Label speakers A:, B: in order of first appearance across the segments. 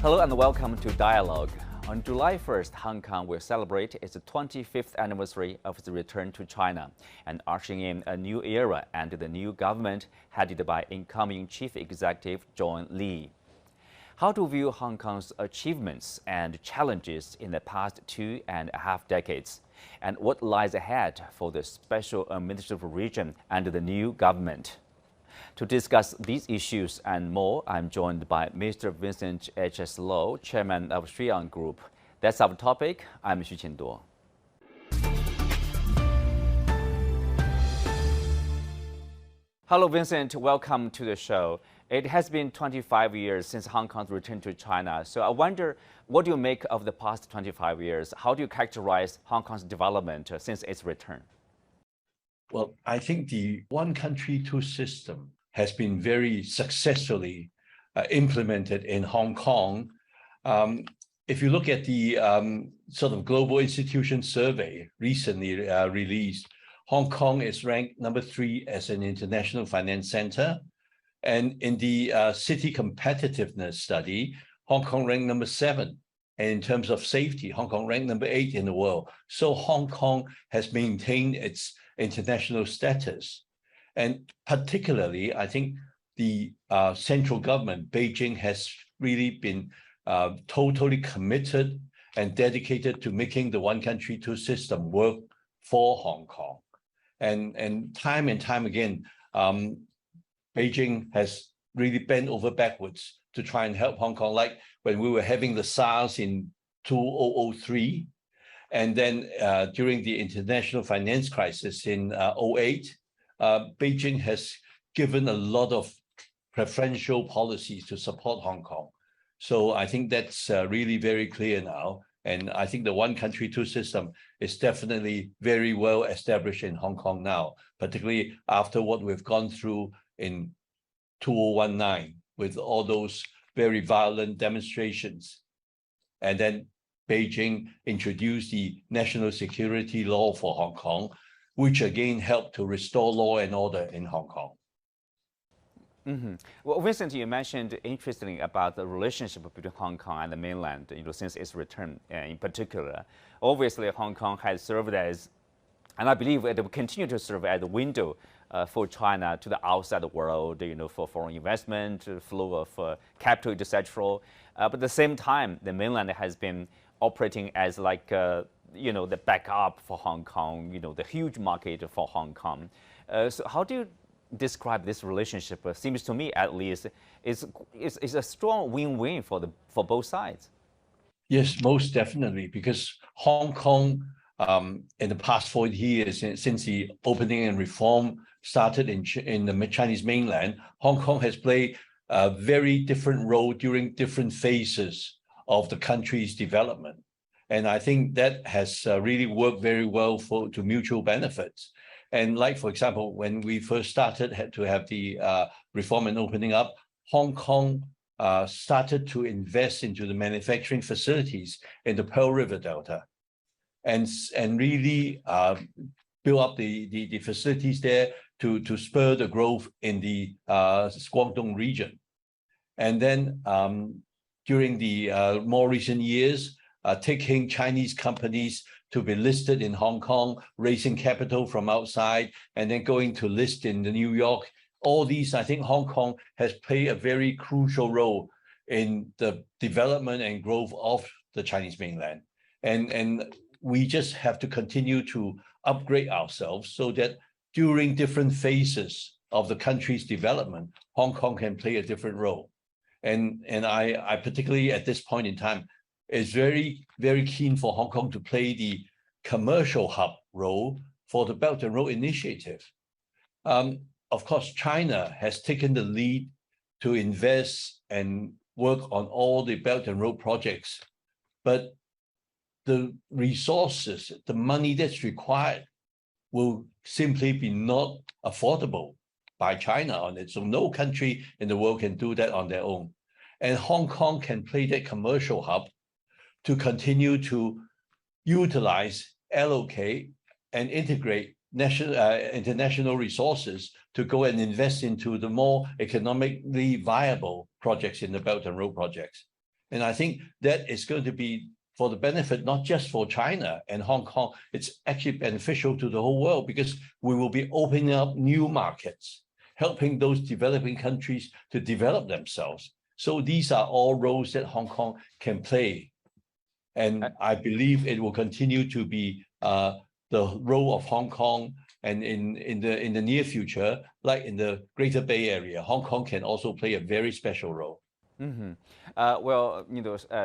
A: Hello and welcome to Dialogue. On July 1st, Hong Kong will celebrate its 25th anniversary of its return to China and ushering in a new era under the new government headed by incoming Chief Executive John Lee. How to view Hong Kong's achievements and challenges in the past 2.5 decades, and what lies ahead for the special administrative region under the new government? To discuss these issues and more, I'm joined by Mr. Vincent H.S. Low, Chairman of Shui On Group. That's our topic. I'm Xu Qinduo. Hello, Vincent. Welcome to the show. It has been 25 years since Hong Kong's return to China. So I wonder, what do you make of the past 25 years? How do you characterize Hong Kong's development since its return?
B: Well, I think the one country, two system has been very successfully implemented in Hong Kong. If you look at the sort of global institution survey recently released, Hong Kong is ranked number 3 as an international finance center. And in the city competitiveness study, Hong Kong ranked number 7. And in terms of safety, Hong Kong ranked number 8 in the world. So Hong Kong has maintained its international status. And particularly, I think the central government, Beijing, has really been totally committed and dedicated to making the one country, two system work for Hong Kong. And time again, Beijing has really bent over backwards to try and help Hong Kong, like when we were having the SARS in 2003, and then during the international finance crisis in 2008, Beijing has given a lot of preferential policies to support Hong Kong. So I think that's really very clear now. And I think the one country, two system is definitely very well established in Hong Kong now, particularly after what we've gone through in 2019 with all those very violent demonstrations. And then Beijing introduced the national security law for Hong Kong, which again helped to restore law and order in Hong Kong.
A: Mm-hmm. Well, Vincent, you mentioned interestingly about the relationship between Hong Kong and the mainland, since its return in particular. Obviously, Hong Kong has served as, and I believe it will continue to serve as a window for China to the outside world, for foreign investment, flow of capital, etc. But at the same time, the mainland has been operating as like, the backup for Hong Kong, the huge market for Hong Kong. So how do you describe this relationship? Seems to me, at least, is a strong win-win for both sides.
B: Yes, most definitely, because Hong Kong, in the past 40 years, since the opening and reform started in the Chinese mainland, Hong Kong has played a very different role during different phases of the country's development. And I think that has really worked very well to mutual benefits. And like, for example, when we first had to have the reform and opening up, Hong Kong started to invest into the manufacturing facilities in the Pearl River Delta and really build up the facilities there to spur the growth in the Guangdong region. And then during the more recent years, taking Chinese companies to be listed in Hong Kong, raising capital from outside, and then going to list in New York. All these, I think Hong Kong has played a very crucial role in the development and growth of the Chinese mainland. And we just have to continue to upgrade ourselves so that during different phases of the country's development, Hong Kong can play a different role. And I particularly at this point in time, is very, very keen for Hong Kong to play the commercial hub role for the Belt and Road Initiative. Of course, China has taken the lead to invest and work on all the Belt and Road projects, but the resources, the money that's required will simply be not affordable by China on it. So no country in the world can do that on their own. And Hong Kong can play that commercial hub to continue to utilize, allocate, and integrate international resources to go and invest into the more economically viable projects in the Belt and Road projects. And I think that is going to be for the benefit, not just for China and Hong Kong, it's actually beneficial to the whole world because we will be opening up new markets, helping those developing countries to develop themselves. So these are all roles that Hong Kong can play. And I believe it will continue to be the role of Hong Kong. And in the near future, like in the Greater Bay Area, Hong Kong can also play a very special role.
A: Well,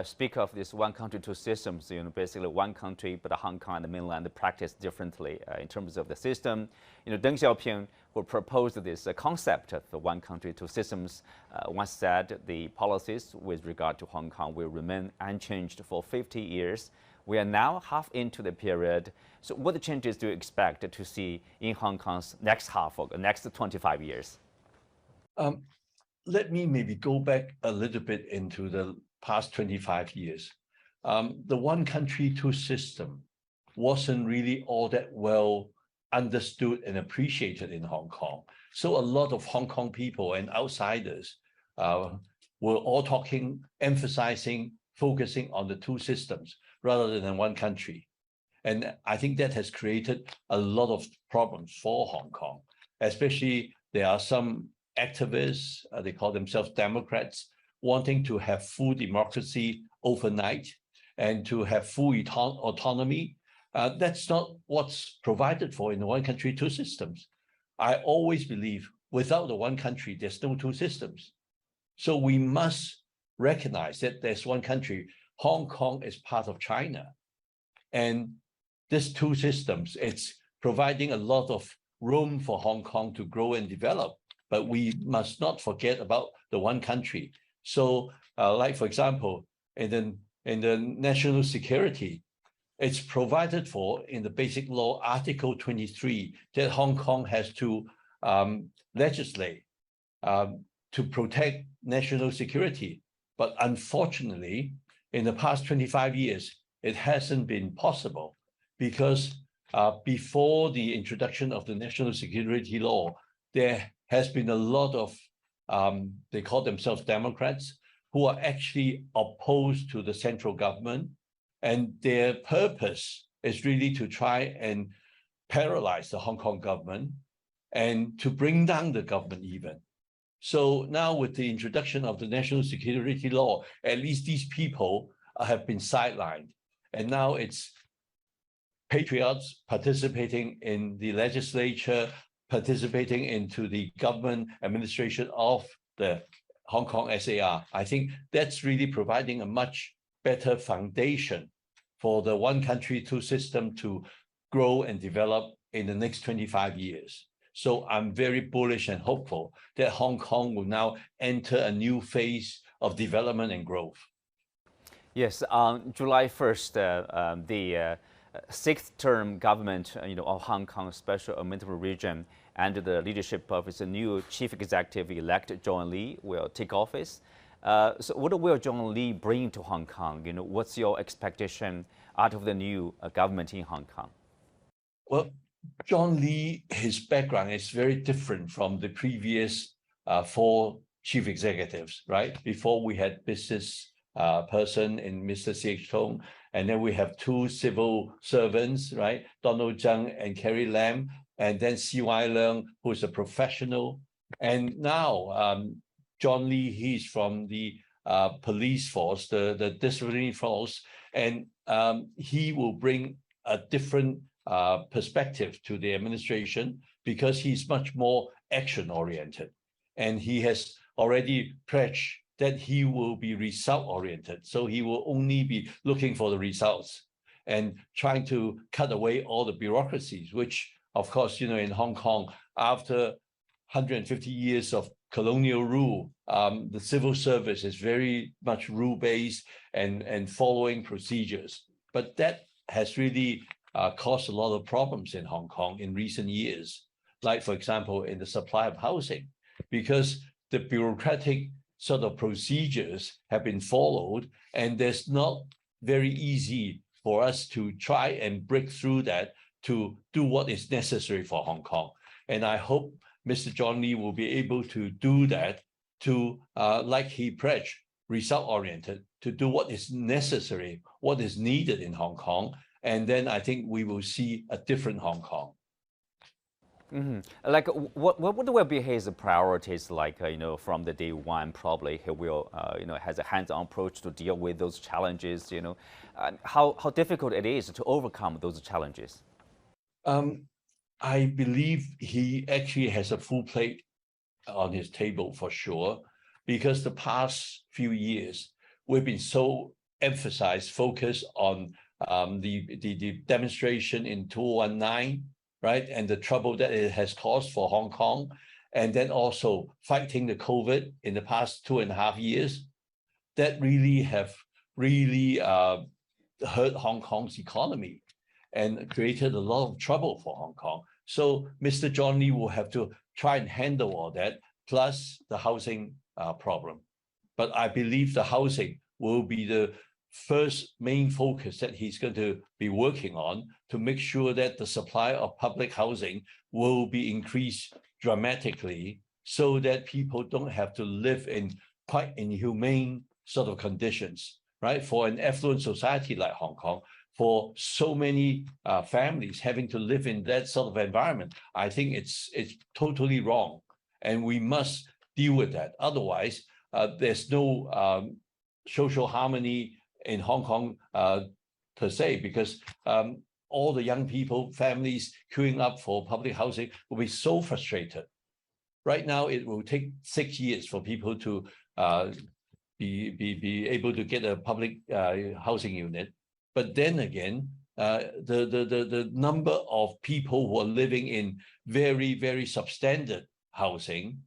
A: speak of this one country, two systems, basically one country, but Hong Kong and the mainland practice differently in terms of the system. Deng Xiaoping, who proposed this concept of the one country, two systems, once said the policies with regard to Hong Kong will remain unchanged for 50 years. We are now half into the period. So what changes do you expect to see in Hong Kong's next half or next 25 years?
B: Let me maybe go back a little bit into the past 25 years. The one country, two system wasn't really all that well understood and appreciated in Hong Kong. So a lot of Hong Kong people and outsiders were all talking, emphasizing, focusing on the two systems rather than one country. And I think that has created a lot of problems for Hong Kong, especially there are some activists, they call themselves Democrats, wanting to have full democracy overnight and to have full autonomy. That's not what's provided for in the one country, two systems. I always believe without the one country, there's no two systems. So we must recognize that there's one country. Hong Kong is part of China. And these two systems, it's providing a lot of room for Hong Kong to grow and develop. But we must not forget about the one country. So like, for example, in the national security, it's provided for in the Basic Law, Article 23, that Hong Kong has to legislate to protect national security. But unfortunately, in the past 25 years, it hasn't been possible because before the introduction of the national security law, there has been a lot of, they call themselves Democrats, who are actually opposed to the central government. And their purpose is really to try and paralyze the Hong Kong government and to bring down the government even. So now with the introduction of the national security law, at least these people have been sidelined. And now it's patriots participating in the legislature, participating into the government administration of the Hong Kong SAR. I think that's really providing a much better foundation for the one country, two system to grow and develop in the next 25 years. So I'm very bullish and hopeful that Hong Kong will now enter a new phase of development and growth.
A: Yes, on July 1st, the sixth term government of Hong Kong Special Administrative Region under the leadership of its new chief executive-elect John Lee will take office. So what will John Lee bring to Hong Kong? What's your expectation out of the new government in Hong Kong?
B: Well, John Lee, his background is very different from the previous four chief executives, right? Before we had business person in Mr. C.H. Tung, and then we have two civil servants, right? Donald Tsang and Carrie Lam, and then C.Y. Leung, who is a professional. And now John Lee, he's from the police force, the disciplinary force, and he will bring a different perspective to the administration because he's much more action-oriented. And he has already pledged that he will be result-oriented. So he will only be looking for the results and trying to cut away all the bureaucracies, which, of course, in Hong Kong, after 150 years of colonial rule, the civil service is very much rule-based and following procedures. But that has really caused a lot of problems in Hong Kong in recent years, like, for example, in the supply of housing, because the bureaucratic sort of procedures have been followed, and there's not very easy for us to try and break through that to do what is necessary for Hong Kong. And I hope Mr. John Lee will be able to do that to, like he pledged, result-oriented, to do what is necessary, what is needed in Hong Kong. And then I think we will see a different Hong Kong.
A: Like, what will be his priorities? Like, from the day one, probably he will, has a hands-on approach to deal with those challenges. How difficult it is to overcome those challenges.
B: I believe he actually has a full plate on his table for sure, because the past few years we've been so focused on the demonstration in 2019. Right, and the trouble that it has caused for Hong Kong, and then also fighting the COVID in the past 2.5 years, that really have hurt Hong Kong's economy and created a lot of trouble for Hong Kong. So Mr. John Lee will have to try and handle all that, plus the housing problem. But I believe the housing will be the first main focus that he's going to be working on, to make sure that the supply of public housing will be increased dramatically, so that people don't have to live in quite inhumane sort of conditions, right? For an affluent society like Hong Kong, for so many families having to live in that sort of environment, I think it's totally wrong, and we must deal with that. Otherwise, there's no social harmony in Hong Kong per se, because all the young people, families queuing up for public housing will be so frustrated. Right now, it will take 6 years for people to be able to get a public housing unit. But then again, the number of people who are living in very, very substandard housing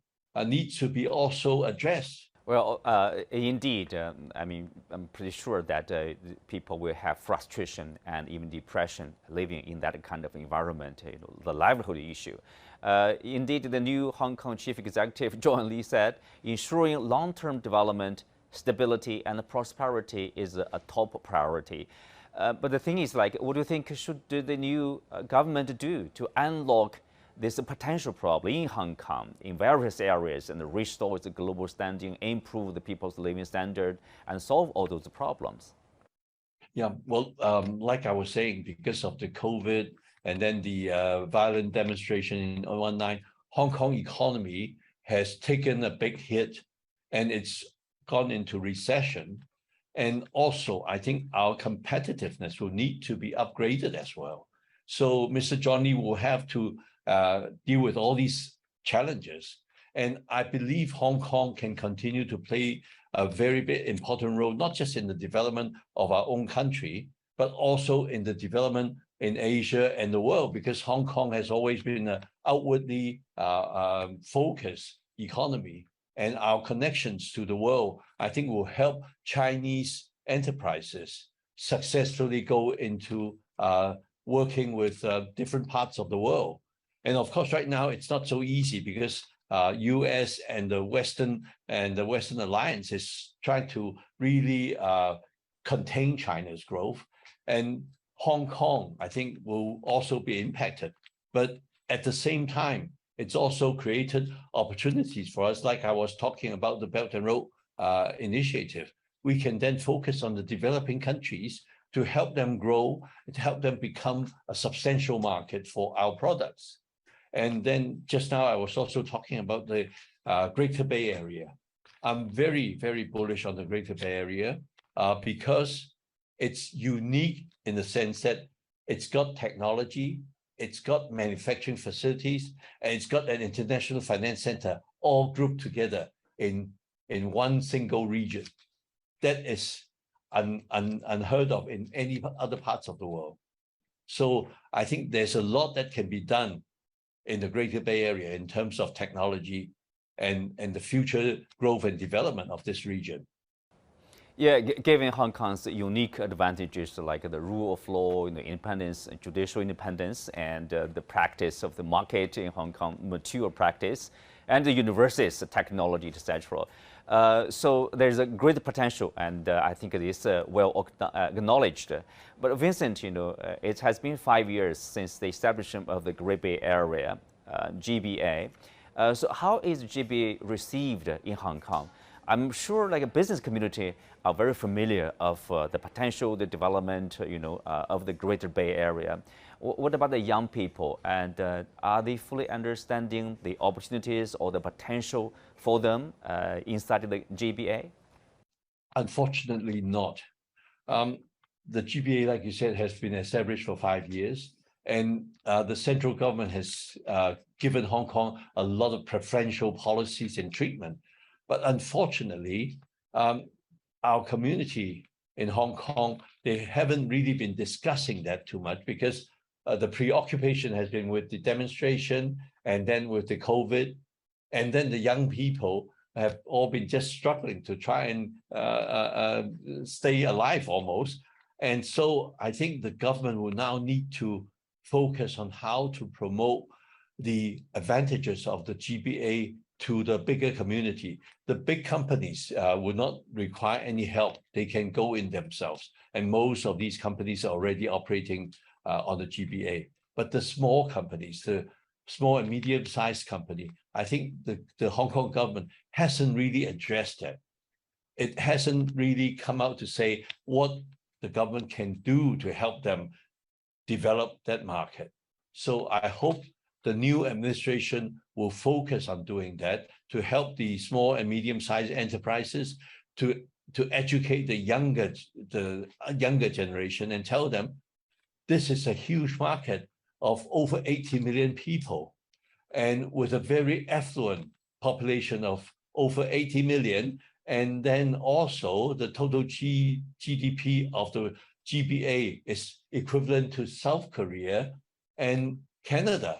B: needs to be also addressed.
A: Well, indeed, I mean, I'm pretty sure that people will have frustration and even depression living in that kind of environment, the livelihood issue. Indeed, the new Hong Kong Chief Executive, John Lee, said ensuring long-term development, stability, and prosperity is a top priority. But the thing is, like, what do you think should the new government do to unlock this potential problem in Hong Kong in various areas and restore its global standing, improve the people's living standard, and solve all those problems?
B: Yeah, well, like I was saying, because of the COVID and then the violent demonstration in 2019, Hong Kong economy has taken a big hit, and it's gone into recession. And also, I think our competitiveness will need to be upgraded as well. So Mr. John Lee will have to deal with all these challenges. And I believe Hong Kong can continue to play a very big important role, not just in the development of our own country, but also in the development in Asia and the world, because Hong Kong has always been an outwardly focused economy. And our connections to the world, I think, will help Chinese enterprises successfully go into working with different parts of the world. And of course, right now, it's not so easy, because US and the Western Alliance is trying to really contain China's growth. And Hong Kong, I think, will also be impacted. But at the same time, it's also created opportunities for us, like I was talking about the Belt and Road initiative. We can then focus on the developing countries to help them grow, to help them become a substantial market for our products. And then just now I was also talking about the Greater Bay Area. I'm very, very bullish on the Greater Bay Area because it's unique in the sense that it's got technology, it's got manufacturing facilities, and it's got an international finance center all grouped together in one single region. That is unheard of in any other parts of the world. So I think there's a lot that can be done in the Greater Bay Area in terms of technology and the future growth and development of this region.
A: Yeah, given Hong Kong's unique advantages like the rule of law, independence, judicial independence, and the practice of the market in Hong Kong, mature practice, and the universities, technology, etc. So there's a great potential, and I think it is well acknowledged. But Vincent, it has been 5 years since the establishment of the Great Bay Area, GBA. So how is GBA received in Hong Kong? I'm sure like a business community are very familiar of the potential, the development, of the Greater Bay Area. What about the young people? And are they fully understanding the opportunities or the potential for them inside the GBA?
B: Unfortunately, not. The GBA, like you said, has been established for 5 years, and the central government has given Hong Kong a lot of preferential policies and treatment. But unfortunately, our community in Hong Kong, they haven't really been discussing that too much because the preoccupation has been with the demonstration and then with the COVID, and then the young people have all been just struggling to try and stay alive almost. And so I think the government will now need to focus on how to promote the advantages of the GBA to the bigger community. The big companies will not require any help. They can go in themselves. And most of these companies are already operating on the GBA. But the small companies, the small and medium-sized company, I think the Hong Kong government hasn't really addressed that. It hasn't really come out to say what the government can do to help them develop that market. So I hope the new administration will focus on doing that to help the small and medium-sized enterprises to educate the younger generation and tell them this is a huge market of over 80 million people, and with a very affluent population of over 80 million, and then also the total GDP of the GBA is equivalent to South Korea and Canada.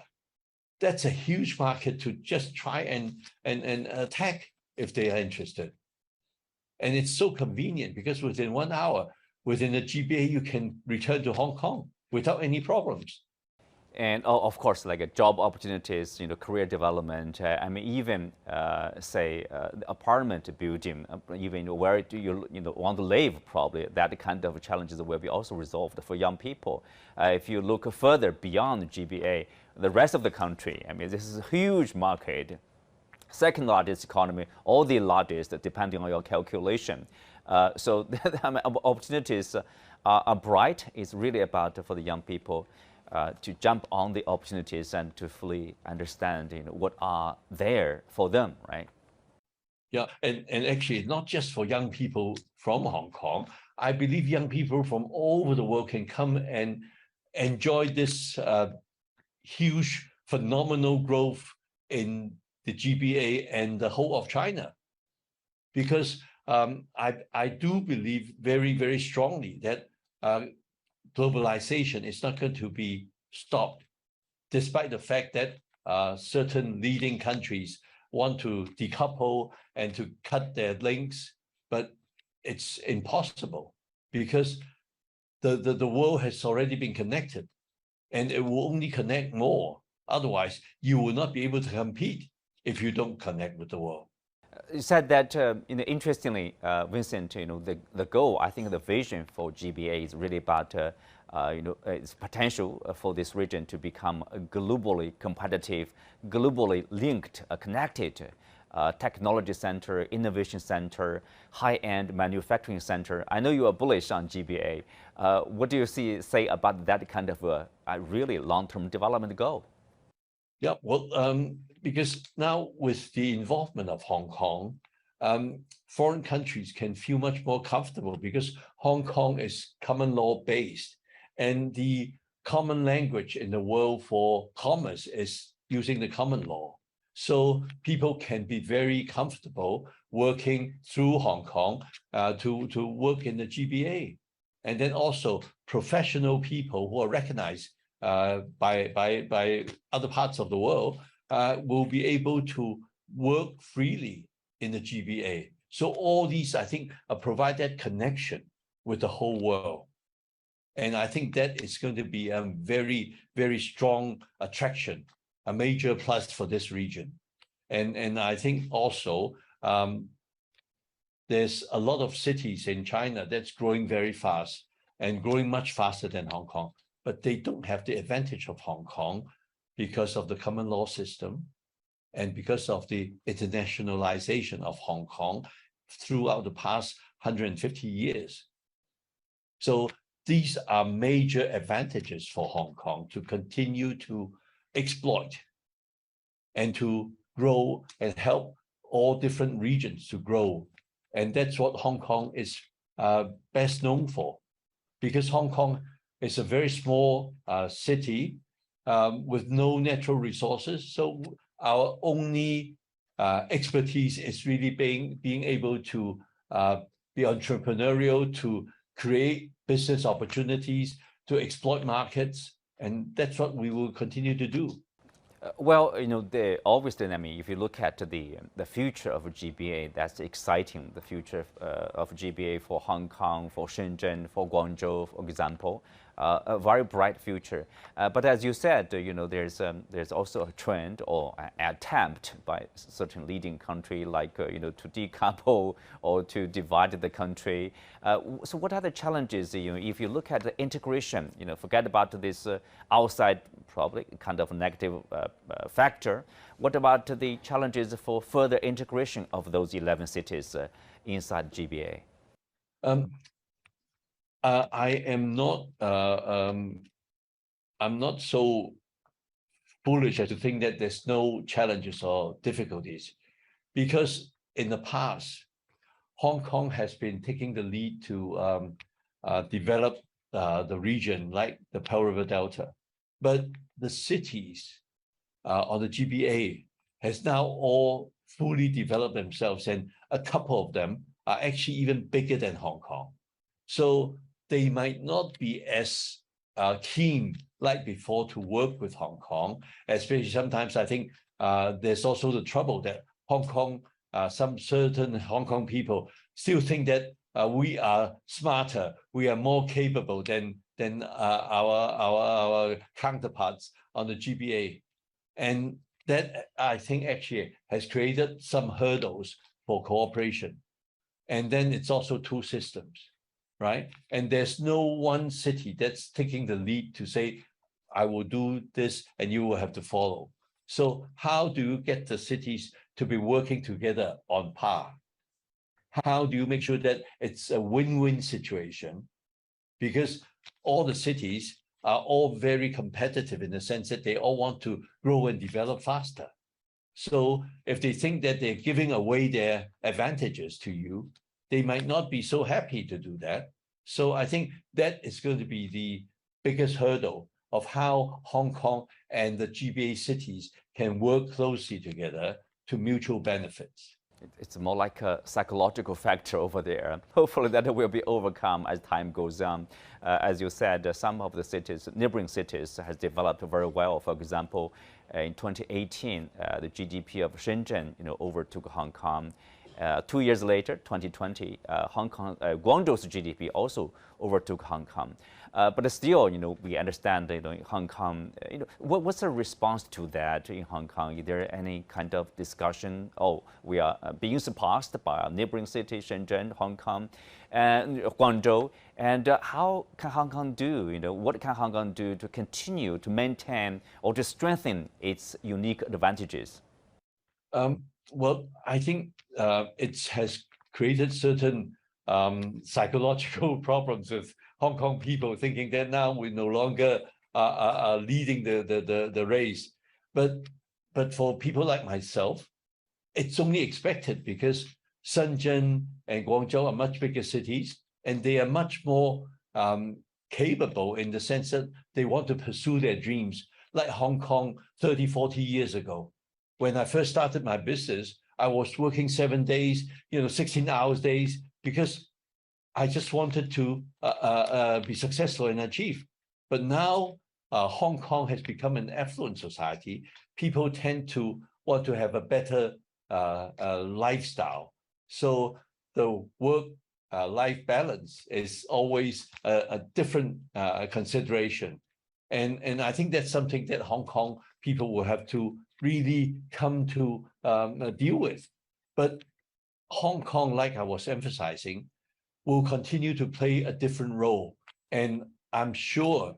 B: That's a huge market to just try and attack if they are interested. And it's so convenient because within 1 hour, within the GBA, you can return to Hong Kong without any problems.
A: And of course, like job opportunities, career development. I mean, even say the apartment building, even where do you want to live? Probably that kind of challenges will be also resolved for young people. If you look further beyond GBA, the rest of the country, I mean, this is a huge market, second largest economy, or the largest, depending on your calculation. So opportunities are bright. It's really about for the young people. To jump on the opportunities and to fully understand what are there for them, right?
B: Yeah, and actually not just for young people from Hong Kong. I believe young people from all over the world can come and enjoy this huge, phenomenal growth in the GBA and the whole of China. Because I do believe very, very strongly that globalization is not going to be stopped, despite the fact that certain leading countries want to decouple and to cut their links, but it's impossible because the world has already been connected and it will only connect more. Otherwise, you will not be able to compete if you don't connect with the world.
A: You said that, interestingly, Vincent, the goal, I think the vision for GBA is really about, its potential for this region to become a globally competitive, globally linked, connected technology center, innovation center, high-end manufacturing center. I know you are bullish on GBA. What do you say about that kind of a really long-term development goal?
B: Yeah, well, because now with the involvement of Hong Kong, foreign countries can feel much more comfortable because Hong Kong is common law based, and the common language in the world for commerce is using the common law. So people can be very comfortable working through Hong Kong to work in the GBA. And then also professional people who are recognized by other parts of the world will be able to work freely in the GBA. So all these, I think, provide that connection with the whole world. And I think that is going to be a very, very strong attraction, a major plus for this region. And I think also there's a lot of cities in China that's growing very fast and growing much faster than Hong Kong. But they don't have the advantage of Hong Kong because of the common law system and because of the internationalization of Hong Kong. throughout the past 150 years. So these are major advantages for Hong Kong to continue to exploit and to grow and help all different regions to grow. And that's what Hong Kong is best known for, because Hong Kong is a very small city with no natural resources. So our only expertise is really being able to be entrepreneurial, to create business opportunities, to exploit markets. And that's what we will continue to do.
A: Well, obviously, I mean, if you look at the future of GBA, that's exciting. The future of GBA for Hong Kong, for Shenzhen, for Guangzhou, for example, a very bright future. But as you said, there's also a trend or an attempt by certain leading country like to decouple or to divide the country. So what are the challenges? If you look at the integration, forget about this outside probably kind of negative factor. What about the challenges for further integration of those 11 cities inside GBA?
B: I'm not so foolish as to think that there's no challenges or difficulties, because in the past, Hong Kong has been taking the lead to develop the region like the Pearl River Delta. But the cities on the GBA has now all fully developed themselves, and a couple of them are actually even bigger than Hong Kong. So they might not be as keen like before to work with Hong Kong, especially sometimes I think there's also the trouble that Hong Kong, some certain Hong Kong people still think that we are smarter, we are more capable than our counterparts on the GBA. And that, I think, actually has created some hurdles for cooperation. And then it's also two systems, right? And there's no one city that's taking the lead to say, I will do this and you will have to follow. So how do you get the cities to be working together on par? How do you make sure that it's a win-win situation? Because all the cities are all very competitive in the sense that they all want to grow and develop faster. So if they think that they're giving away their advantages to you, they might not be so happy to do that. So I think that is going to be the biggest hurdle of how Hong Kong and the GBA cities can work closely together to mutual benefits.
A: It's more like a psychological factor over there. Hopefully that will be overcome as time goes on. As you said, some of the cities, neighboring cities, has developed very well. For example, in 2018, the GDP of Shenzhen, overtook Hong Kong. 2 years later, 2020, Guangzhou's GDP also overtook Hong Kong. But still, we understand, Hong Kong, what's the response to that in Hong Kong? Is there any kind of discussion? Oh, we are being surpassed by our neighboring cities, Shenzhen, Hong Kong, and Guangzhou. And how can Hong Kong do, what can Hong Kong do to continue to maintain or to strengthen its unique advantages?
B: Well, I think it has created certain psychological problems with Hong Kong people thinking that now we no longer are leading the race. But for people like myself, it's only expected because Shenzhen and Guangzhou are much bigger cities, and they are much more capable in the sense that they want to pursue their dreams, like Hong Kong 30, 40 years ago. When I first started my business, I was working 7 days, 16 hours days, because I just wanted to be successful and achieve. But now Hong Kong has become an affluent society. People tend to want to have a better lifestyle. So the work-life balance is always a different consideration. And I think that's something that Hong Kong people will have to really come to deal with. But Hong Kong, like I was emphasizing, will continue to play a different role. And I'm sure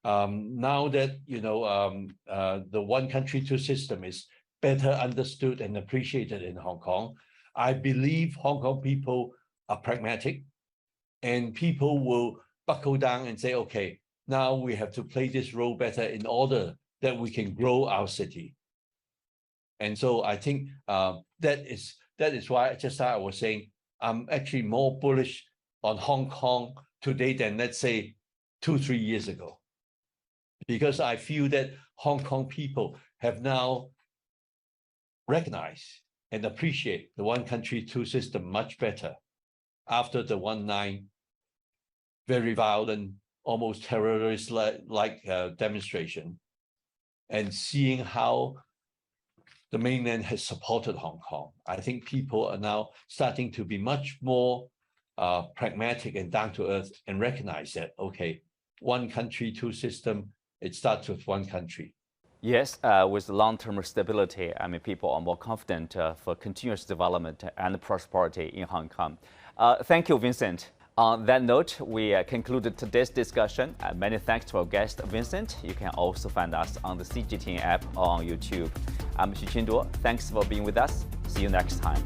B: now that, the one country, two system is better understood and appreciated in Hong Kong, I believe Hong Kong people are pragmatic, and people will buckle down and say, okay, now we have to play this role better in order that we can grow our city. And so I think that is why just like I was saying, I'm actually more bullish on Hong Kong today than, let's say, 2-3 years ago, because I feel that Hong Kong people have now recognized and appreciate the one country, two system much better after the 19 very violent, almost terrorist-like demonstration, and seeing how the mainland has supported Hong Kong. I think people are now starting to be much more pragmatic and down to earth and recognize that, okay, one country, two system, it starts with one country.
A: Yes, with long-term stability, I mean, people are more confident for continuous development and prosperity in Hong Kong. Thank you, Vincent. On that note, we concluded today's discussion. Many thanks to our guest, Vincent. You can also find us on the CGTN app or on YouTube. I'm Xu Qinduo. Thanks for being with us. See you next time.